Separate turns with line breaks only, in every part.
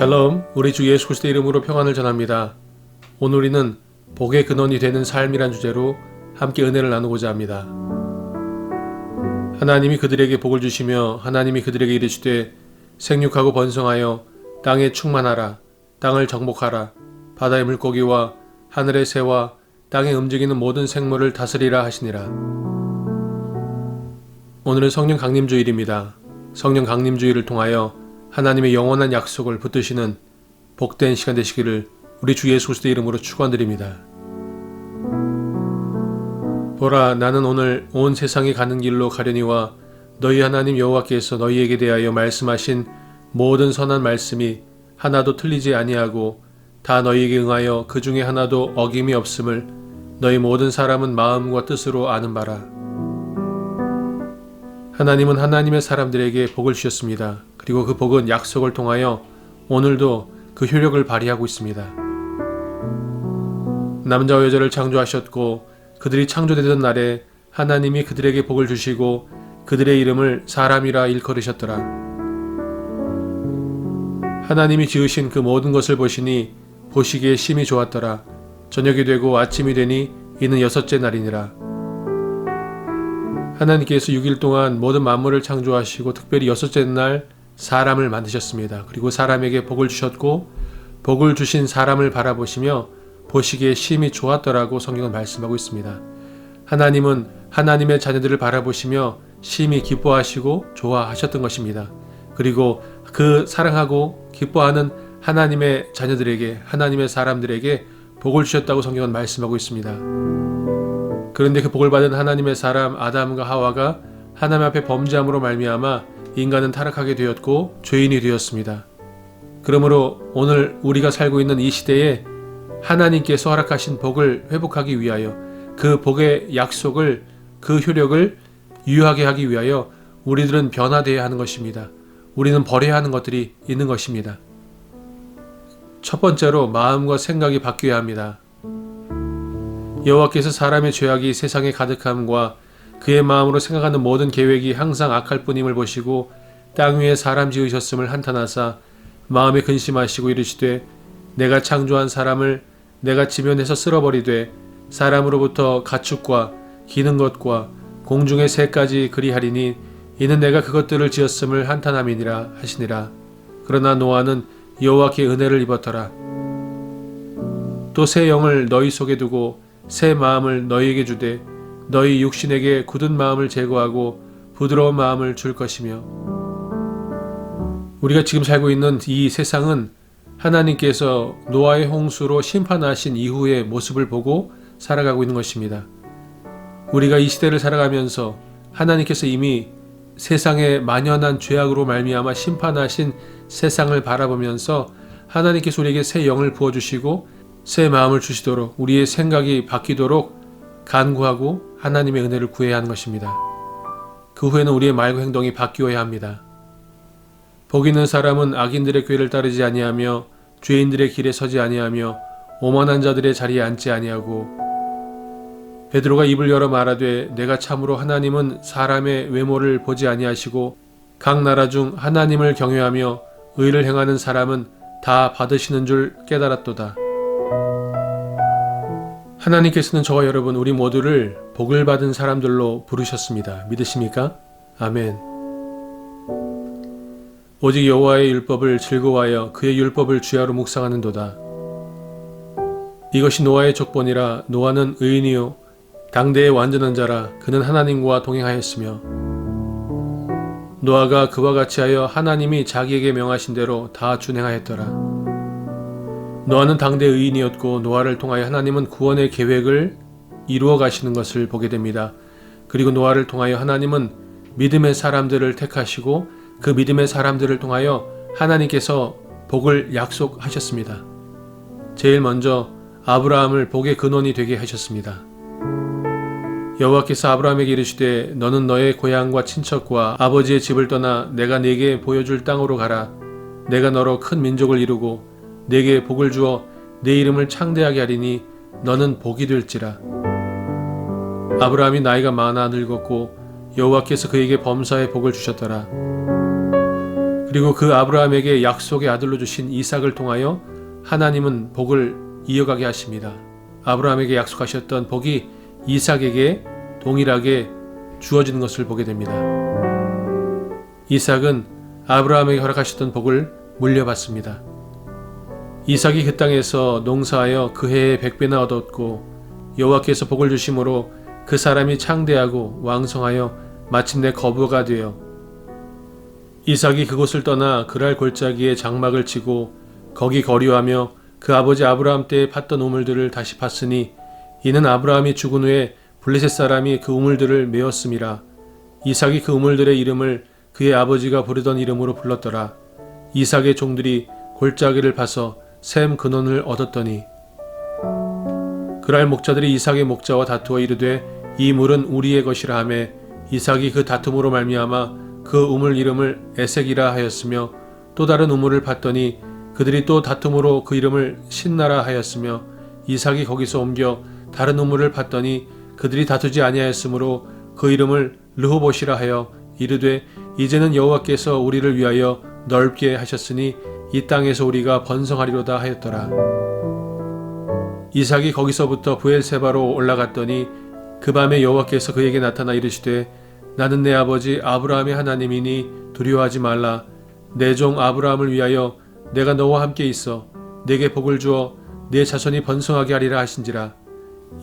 샬롬, 우리 주 예수 그리스도의 이름으로 평안을 전합니다. 오늘 우리는 복의 근원이 되는 삶이란 주제로 함께 은혜를 나누고자 합니다. 하나님이 그들에게 복을 주시며 하나님이 그들에게 이르시되 생육하고 번성하여 땅에 충만하라. 땅을 정복하라. 바다의 물고기와 하늘의 새와 땅에 움직이는 모든 생물을 다스리라 하시니라. 오늘은 성령 강림주일입니다. 성령 강림주일을 통하여 하나님의 영원한 약속을 붙드시는 복된 시간 되시기를 우리 주 예수 그리스도의 이름으로 축원드립니다. 보라, 나는 오늘 온 세상이 가는 길로 가려니와 너희 하나님 여호와께서 너희에게 대하여 말씀하신 모든 선한 말씀이 하나도 틀리지 아니하고 다 너희에게 응하여 그 중에 하나도 어김이 없음을 너희 모든 사람은 마음과 뜻으로 아는 바라. 하나님은 하나님의 사람들에게 복을 주셨습니다. 그리고 그 복은 약속을 통하여 오늘도 그 효력을 발휘하고 있습니다. 남자와 여자를 창조하셨고 그들이 창조되던 날에 하나님이 그들에게 복을 주시고 그들의 이름을 사람이라 일컬으셨더라. 하나님이 지으신 그 모든 것을 보시니 보시기에 심히 좋았더라. 저녁이 되고 아침이 되니 이는 여섯째 날이니라. 하나님께서 6일 동안 모든 만물을 창조하시고 특별히 여섯째 날 사람을 만드셨습니다. 그리고 사람에게 복을 주셨고 복을 주신 사람을 바라보시며 보시기에 심히 좋았더라고 성경은 말씀하고 있습니다. 하나님은 하나님의 자녀들을 바라보시며 심히 기뻐하시고 좋아하셨던 것입니다. 그리고 그 사랑하고 기뻐하는 하나님의 자녀들에게, 하나님의 사람들에게 복을 주셨다고 성경은 말씀하고 있습니다. 그런데 그 복을 받은 하나님의 사람 아담과 하와가 하나님 앞에 범죄함으로 말미암아 인간은 타락하게 되었고 죄인이 되었습니다. 그러므로 오늘 우리가 살고 있는 이 시대에 하나님께서 허락하신 복을 회복하기 위하여 그 복의 약속을, 그 효력을 유효하게 하기 위하여 우리들은 변화되어야 하는 것입니다. 우리는 버려야 하는 것들이 있는 것입니다. 첫 번째로 마음과 생각이 바뀌어야 합니다. 여호와께서 사람의 죄악이 세상에 가득함과 그의 마음으로 생각하는 모든 계획이 항상 악할 뿐임을 보시고 땅 위에 사람 지으셨음을 한탄하사 마음에 근심하시고 이르시되 내가 창조한 사람을 내가 지면에서 쓸어버리되 사람으로부터 가축과 기는 것과 공중의 새까지 그리하리니 이는 내가 그것들을 지었음을 한탄함이니라 하시니라. 그러나 노아는 여호와께 은혜를 입었더라. 또 새 영을 너희 속에 두고 새 마음을 너희에게 주되 너희 육신에게 굳은 마음을 제거하고 부드러운 마음을 줄 것이며. 우리가 지금 살고 있는 이 세상은 하나님께서 노아의 홍수로 심판하신 이후의 모습을 보고 살아가고 있는 것입니다. 우리가 이 시대를 살아가면서 하나님께서 이미 세상에 만연한 죄악으로 말미암아 심판하신 세상을 바라보면서 하나님께서 우리에게 새 영을 부어주시고 새 마음을 주시도록 우리의 생각이 바뀌도록 간구하고 하나님의 은혜를 구해야 하는 것입니다. 그 후에는 우리의 말과 행동이 바뀌어야 합니다. 복 있는 사람은 악인들의 궤를 따르지 아니하며 죄인들의 길에 서지 아니하며 오만한 자들의 자리에 앉지 아니하고. 베드로가 입을 열어 말하되 내가 참으로 하나님은 사람의 외모를 보지 아니하시고 각 나라 중 하나님을 경외하며 의를 행하는 사람은 다 받으시는 줄 깨달았도다. 하나님께서는 저와 여러분 우리 모두를 복을 받은 사람들로 부르셨습니다. 믿으십니까? 아멘. 오직 여호와의 율법을 즐거워하여 그의 율법을 주야로 묵상하는도다. 이것이 노아의 족본이라. 노아는 의인이요 당대의 완전한 자라. 그는 하나님과 동행하였으며 노아가 그와 같이 하여 하나님이 자기에게 명하신 대로 다 준행하였더라. 노아는 당대 의인이었고 노아를 통하여 하나님은 구원의 계획을 이루어 가시는 것을 보게 됩니다. 그리고 노아를 통하여 하나님은 믿음의 사람들을 택하시고 그 믿음의 사람들을 통하여 하나님께서 복을 약속하셨습니다. 제일 먼저 아브라함을 복의 근원이 되게 하셨습니다. 여호와께서 아브라함에게 이르시되 너는 너의 고향과 친척과 아버지의 집을 떠나 내가 네게 보여줄 땅으로 가라. 내가 너로 큰 민족을 이루고 네게 복을 주어 네 이름을 창대하게 하리니 너는 복이 될지라. 아브라함이 나이가 많아 늙었고 여호와께서 그에게 범사의 복을 주셨더라. 그리고 그 아브라함에게 약속의 아들로 주신 이삭을 통하여 하나님은 복을 이어가게 하십니다. 아브라함에게 약속하셨던 복이 이삭에게 동일하게 주어지는 것을 보게 됩니다. 이삭은 아브라함에게 허락하셨던 복을 물려받습니다. 이삭이 그 땅에서 농사하여 그 해에 100배나 얻었고 여호와께서 복을 주심으로 그 사람이 창대하고 왕성하여 마침내 거부가 되어 이삭이 그곳을 떠나 그랄 골짜기에 장막을 치고 거기 거류하며 그 아버지 아브라함 때에 팠던 우물들을 다시 팠으니 이는 아브라함이 죽은 후에 블레셋 사람이 그 우물들을 메었음이라. 이삭이 그 우물들의 이름을 그의 아버지가 부르던 이름으로 불렀더라. 이삭의 종들이 골짜기를 파서 샘 근원을 얻었더니 그랄 목자들이 이삭의 목자와 다투어 이르되 이 물은 우리의 것이라 하며 이삭이 그 다툼으로 말미암아 그 우물 이름을 에색이라 하였으며 또 다른 우물을 팠더니 그들이 또 다툼으로 그 이름을 신나라 하였으며 이삭이 거기서 옮겨 다른 우물을 팠더니 그들이 다투지 아니하였으므로 그 이름을 르호봇이라 하여 이르되 이제는 여호와께서 우리를 위하여 넓게 하셨으니 이 땅에서 우리가 번성하리로다 하였더라. 이삭이 거기서부터 브엘세바로 올라갔더니 그 밤에 여호와께서 그에게 나타나 이르시되 나는 내 아버지 아브라함의 하나님이니 두려워하지 말라. 내 종 아브라함을 위하여 내가 너와 함께 있어 내게 복을 주어 내 자손이 번성하게 하리라 하신지라.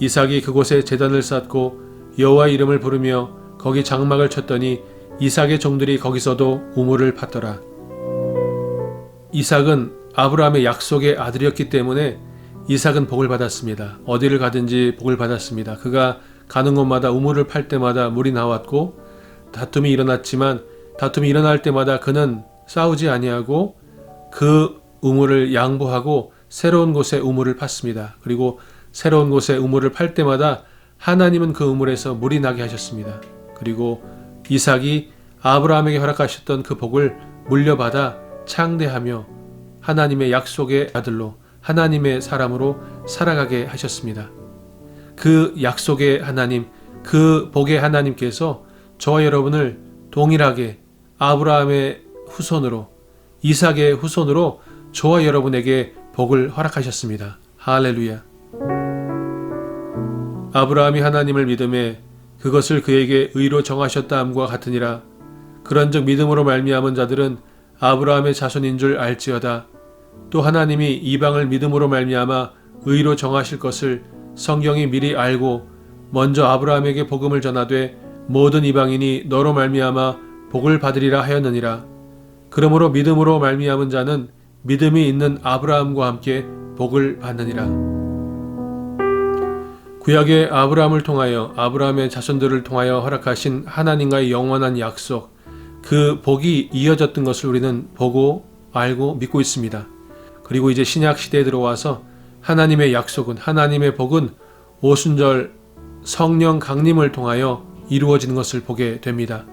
이삭이 그곳에 제단을 쌓고 여호와의 이름을 부르며 거기 장막을 쳤더니 이삭의 종들이 거기서도 우물을 팠더라. 이삭은 아브라함의 약속의 아들이었기 때문에 이삭은 복을 받았습니다. 어디를 가든지 복을 받았습니다. 그가 가는 곳마다 우물을 팔 때마다 물이 나왔고 다툼이 일어났지만 다툼이 일어날 때마다 그는 싸우지 아니하고 그 우물을 양보하고 새로운 곳에 우물을 팠습니다. 그리고 새로운 곳에 우물을 팔 때마다 하나님은 그 우물에서 물이 나게 하셨습니다. 그리고 이삭이 아브라함에게 허락하셨던 그 복을 물려받아 창대하며 하나님의 약속의 아들로 하나님의 사람으로 살아가게 하셨습니다. 그 약속의 하나님, 그 복의 하나님께서 저와 여러분을 동일하게 아브라함의 후손으로 이삭의 후손으로 저와 여러분에게 복을 허락하셨습니다. 할렐루야. 아브라함이 하나님을 믿음에 그것을 그에게 의로 정하셨다 함과 같으니라. 그런즉 믿음으로 말미암은 자들은 아브라함의 자손인 줄 알지어다. 또 하나님이 이방을 믿음으로 말미암아 의로 정하실 것을 성경이 미리 알고 먼저 아브라함에게 복음을 전하되 모든 이방인이 너로 말미암아 복을 받으리라 하였느니라. 그러므로 믿음으로 말미암은 자는 믿음이 있는 아브라함과 함께 복을 받느니라. 구약의 아브라함을 통하여 아브라함의 자손들을 통하여 허락하신 하나님과의 영원한 약속, 그 복이 이어졌던 것을 우리는 보고 알고 믿고 있습니다. 그리고 이제 신약 시대에 들어와서 하나님의 약속은, 하나님의 복은 오순절 성령 강림을 통하여 이루어지는 것을 보게 됩니다.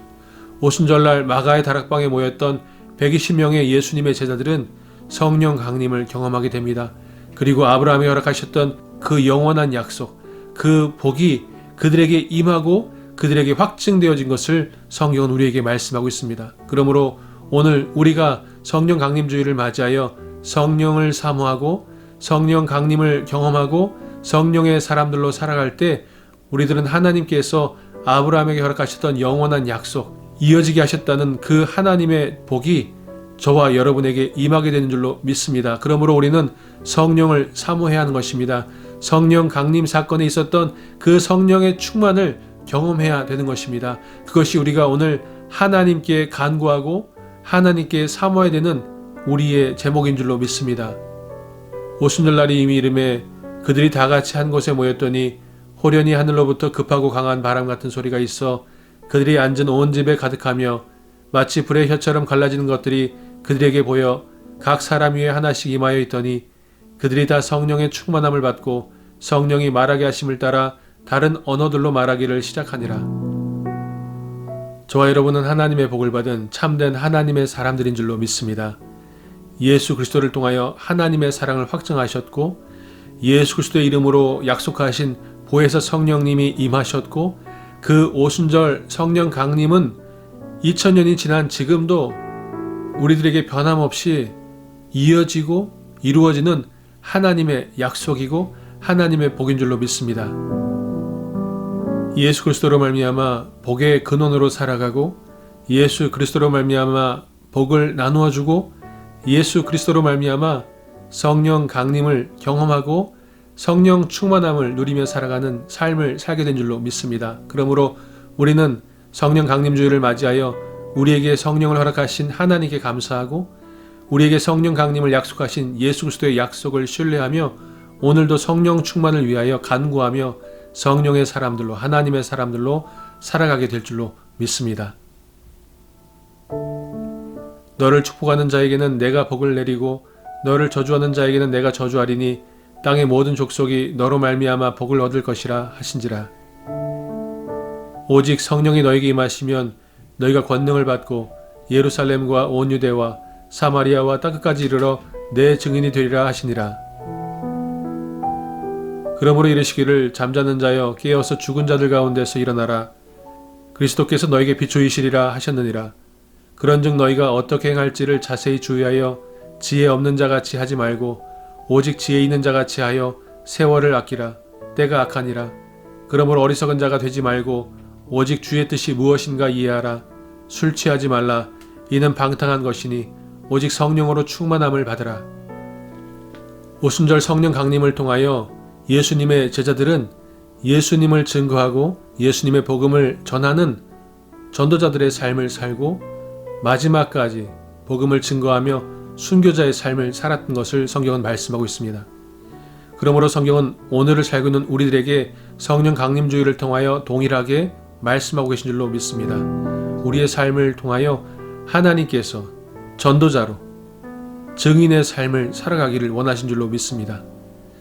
오순절날 마가의 다락방에 모였던 120명의 예수님의 제자들은 성령 강림을 경험하게 됩니다. 그리고 아브라함이 허락하셨던 그 영원한 약속, 그 복이 그들에게 임하고 그들에게 확증되어진 것을 성경은 우리에게 말씀하고 있습니다. 그러므로 오늘 우리가 성령 강림주의를 맞이하여 성령을 사모하고 성령 강림을 경험하고 성령의 사람들로 살아갈 때 우리들은 하나님께서 아브라함에게 허락하셨던 영원한 약속, 이어지게 하셨다는 그 하나님의 복이 저와 여러분에게 임하게 되는 줄로 믿습니다. 그러므로 우리는 성령을 사모해야 하는 것입니다. 성령 강림 사건에 있었던 그 성령의 충만을 경험해야 되는 것입니다. 그것이 우리가 오늘 하나님께 간구하고 하나님께 사모해야 되는 우리의 제목인 줄로 믿습니다. 오순절날이 이미 이름에 그들이 다 같이 한 곳에 모였더니 호련히 하늘로부터 급하고 강한 바람 같은 소리가 있어 그들이 앉은 온 집에 가득하며 마치 불의 혀처럼 갈라지는 것들이 그들에게 보여 각 사람 위에 하나씩 임하여 있더니 그들이 다 성령의 충만함을 받고 성령이 말하게 하심을 따라 다른 언어들로 말하기를 시작하니라. 저와 여러분은 하나님의 복을 받은 참된 하나님의 사람들인 줄로 믿습니다. 예수 그리스도를 통하여 하나님의 사랑을 확증하셨고 예수 그리스도의 이름으로 약속하신 보혜사 성령님이 임하셨고 그 오순절 성령 강림은 2000년이 지난 지금도 우리들에게 변함없이 이어지고 이루어지는 하나님의 약속이고 하나님의 복인 줄로 믿습니다. 예수 그리스도로 말미암아 복의 근원으로 살아가고 예수 그리스도로 말미암아 복을 나누어 주고 예수 그리스도로 말미암아 성령 강림을 경험하고 성령 충만함을 누리며 살아가는 삶을 살게 된 줄로 믿습니다. 그러므로 우리는 성령 강림주의를 맞이하여 우리에게 성령을 허락하신 하나님께 감사하고 우리에게 성령 강림을 약속하신 예수 그리스도의 약속을 신뢰하며 오늘도 성령 충만을 위하여 간구하며 성령의 사람들로 하나님의 사람들로 살아가게 될 줄로 믿습니다. 너를 축복하는 자에게는 내가 복을 내리고 너를 저주하는 자에게는 내가 저주하리니 땅의 모든 족속이 너로 말미암아 복을 얻을 것이라 하신지라. 오직 성령이 너에게 임하시면 너희가 권능을 받고 예루살렘과 온 유대와 사마리아와 땅끝까지 이르러 내 증인이 되리라 하시니라. 그러므로 이르시기를 잠자는 자여 깨어서 죽은 자들 가운데서 일어나라. 그리스도께서 너에게 비추이시리라 하셨느니라. 그런즉 너희가 어떻게 행할지를 자세히 주의하여 지혜 없는 자같이 하지 말고 오직 지혜 있는 자같이 하여 세월을 아끼라. 때가 악하니라. 그러므로 어리석은 자가 되지 말고 오직 주의 뜻이 무엇인가 이해하라. 술 취하지 말라. 이는 방탕한 것이니 오직 성령으로 충만함을 받으라. 오순절 성령 강림을 통하여 예수님의 제자들은 예수님을 증거하고 예수님의 복음을 전하는 전도자들의 삶을 살고 마지막까지 복음을 증거하며 순교자의 삶을 살았던 것을 성경은 말씀하고 있습니다. 그러므로 성경은 오늘을 살고 있는 우리들에게 성령 강림주의를 통하여 동일하게 말씀하고 계신 줄로 믿습니다. 우리의 삶을 통하여 하나님께서 전도자로 증인의 삶을 살아가기를 원하신 줄로 믿습니다.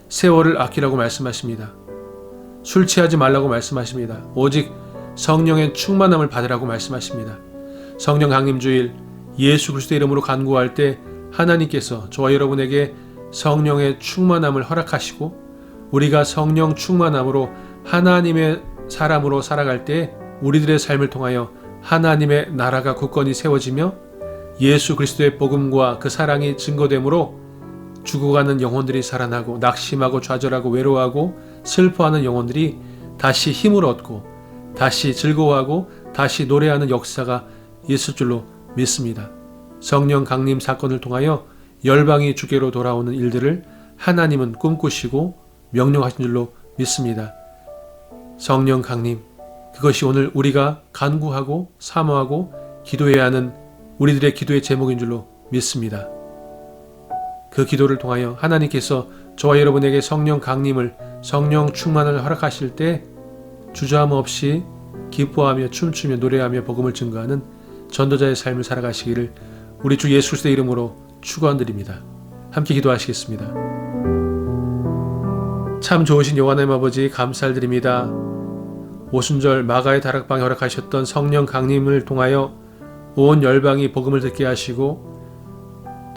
세월을 아끼라고 말씀하십니다. 술 취하지 말라고 말씀하십니다. 오직 성령의 충만함을 받으라고 말씀하십니다. 성령 강림주일 예수 그리스도의 이름으로 간구할 때 하나님께서 저와 여러분에게 성령의 충만함을 허락하시고 우리가 성령 충만함으로 하나님의 사람으로 살아갈 때 우리들의 삶을 통하여 하나님의 나라가 굳건히 세워지며 예수 그리스도의 복음과 그 사랑이 증거되므로 죽어가는 영혼들이 살아나고 낙심하고 좌절하고 외로워하고 슬퍼하는 영혼들이 다시 힘을 얻고 다시 즐거워하고 다시 노래하는 역사가 있을 줄로 믿습니다. 성령 강림 사건을 통하여 열방이 주께로 돌아오는 일들을 하나님은 꿈꾸시고 명령하신 줄로 믿습니다. 성령 강림, 그것이 오늘 우리가 간구하고 사모하고 기도해야 하는 우리들의 기도의 제목인 줄로 믿습니다. 그 기도를 통하여 하나님께서 저와 여러분에게 성령 강림을 성령 충만을 허락하실 때 주저함 없이 기뻐하며 춤추며 노래하며 복음을 증거하는 전도자의 삶을 살아가시기를 우리 주 예수 그리스도의 이름으로 축원드립니다. 함께 기도하시겠습니다. 참 좋으신 여호와 하나님 아버지 감사드립니다. 오순절 마가의 다락방에 허락하셨던 성령 강림을 통하여 온 열방이 복음을 듣게 하시고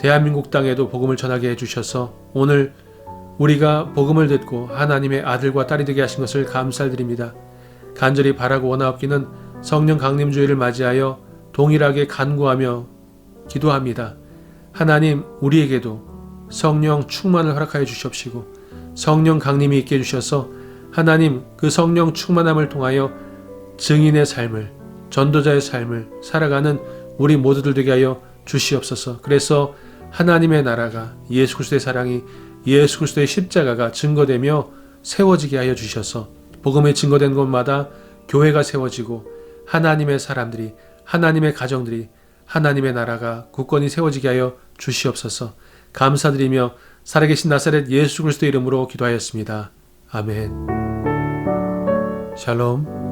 대한민국 땅에도 복음을 전하게 해주셔서 오늘 우리가 복음을 듣고 하나님의 아들과 딸이 되게 하신 것을 감사드립니다. 간절히 바라고 원하옵기는 성령 강림주의를 맞이하여 동일하게 간구하며 기도합니다. 하나님, 우리에게도 성령 충만을 허락하여 주시옵시고 성령 강림이 있게 해주셔서 하나님 그 성령 충만함을 통하여 증인의 삶을 전도자의 삶을 살아가는 우리 모두들 되게 하여 주시옵소서. 그래서 하나님의 나라가 예수 그리스도의 사랑이 예수 그리스도의 십자가가 증거되며 세워지게 하여 주셔서 복음이 증거된 곳마다 교회가 세워지고 하나님의 사람들이 하나님의 가정들이 하나님의 나라가 굳건히 세워지게 하여 주시옵소서. 감사드리며 살아계신 나사렛 예수 그리스도의 이름으로 기도하였습니다. 아멘. 샬롬.